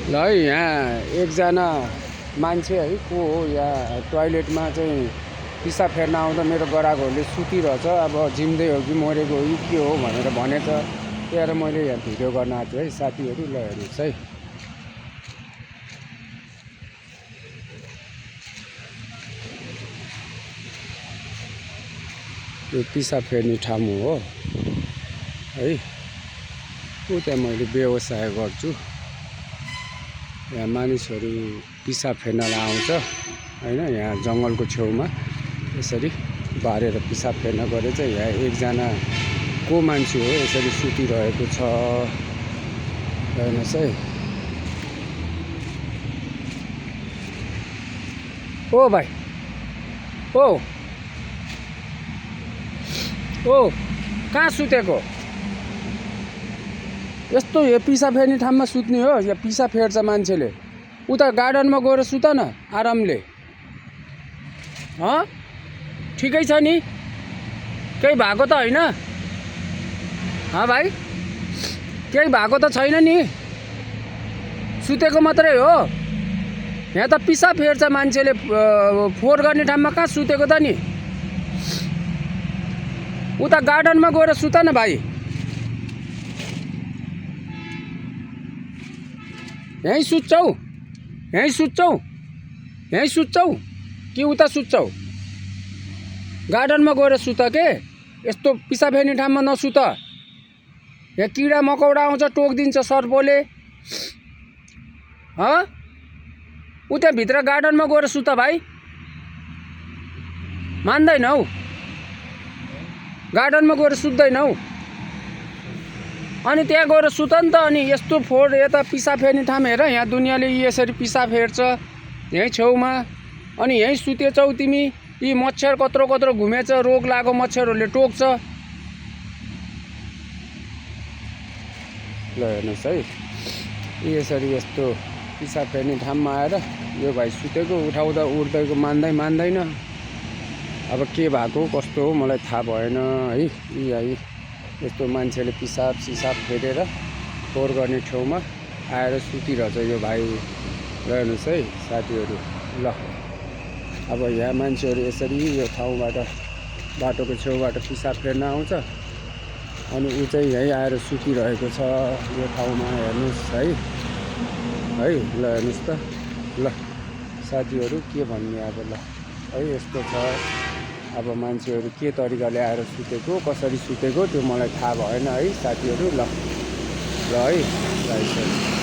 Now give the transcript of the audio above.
ल है यहाँ एकजना मान्छे है को हो यहाँ टोइलेटमा चाहिँ पिसाब फेर्न आउँदा मेरो ग्राहकहरूले सुतिरहेछ। अब जिम्दै हो कि मरेको हो कि के हो भनेर भनेछ। त्यही भएर मैले यहाँ भिडियो गर्न आएको छु है साथीहरू। ल हेर्नुहोस् है, यो पिसाब फेर्ने ठाउँ हो है। त्यहाँ मैले व्यवसाय गर्छु। यहाँ मानिसहरू पिसाब फेर्नलाई आउँछ हैन। यहाँ जङ्गलको छेउमा यसरी बारेर पिसाब फेर्न गरेछ। यहाँ एकजना को मान्छे हो यसरी सुतिरहेको छ। हेर्नुहोस् है। ओ भाइ, ओ कहाँ सुतेको? यस्तो यो पिसाब फेर्ने ठाउँमा सुत्ने हो? यहाँ पिसाब फेर्छ मान्छेले। उता गार्डनमा गएर सुत न आरामले। ठिकै छ नि? केही भएको त होइन? भाइ केही भएको त छैन नि? सुतेको मात्रै हो? यहाँ त पिसाब फेर्छ मान्छेले। फोहोर गर्ने ठाउँमा कहाँ सुतेको त नि? उता गार्डनमा गएर सुत न भाइ। यहीँ सुत्छौ? यहीँ सुत्छौ कि उता सुत्छौ? गार्डनमा गएर सुत के। यस्तो पिसाब फेर्ने ठाउँमा नसुत। यहाँ किरा मकौडा आउँछ टोकिदिन्छ सर्पले। उता भित्र गार्डनमा गएर सुत भाइ। मान्दैनौ? गार्डनमा गएर सुत्दैनौ? अनि त्यहाँ गएर सुत नि त। अनि यस्तो फोहोर यता पिसाब फेर्ने ठाउँ हेर। यहाँ दुनियाँले यसरी पिसाब फेर्छ यहीँ छेउमा। अनि यहीँ सुतेछौ तिमी। यी मच्छर कत्रो कत्रो घुमेछ, रोग लागेको मच्छरहरूले टोक्छ। ल हेर्नुहोस् है, यसरी यस्तो पिसाब फेर्ने ठाउँमा आएर यो भाइ सुतेको। उठाउँदा उठ्दैको मान्दैन। अब के भएको कस्तो हो मलाई थाहा भएन है। यी यस्तो मान्छेले पिसाब सिसाब फेरेर फोहोर गर्ने ठाउँमा आएर सुतिरहेछ यो भाइ। ल हेर्नुहोस् है साथीहरू। ल अब यहाँ मान्छेहरू यसरी यो ठाउँबाट बाटोको छेउबाट पिसाब फेर्न आउँछ। अनि ऊ चाहिँ यहीँ आएर सुतिरहेको छ यो ठाउँमा। हेर्नुहोस् है। ल हेर्नुहोस् त। ल साथीहरू के भन्ने अब। ल है यस्तो छ। अब मान्छेहरू के तरिकाले आएर सुतेको कसरी सुतेको त्यो मलाई थाहा भएन है साथीहरू। ल है।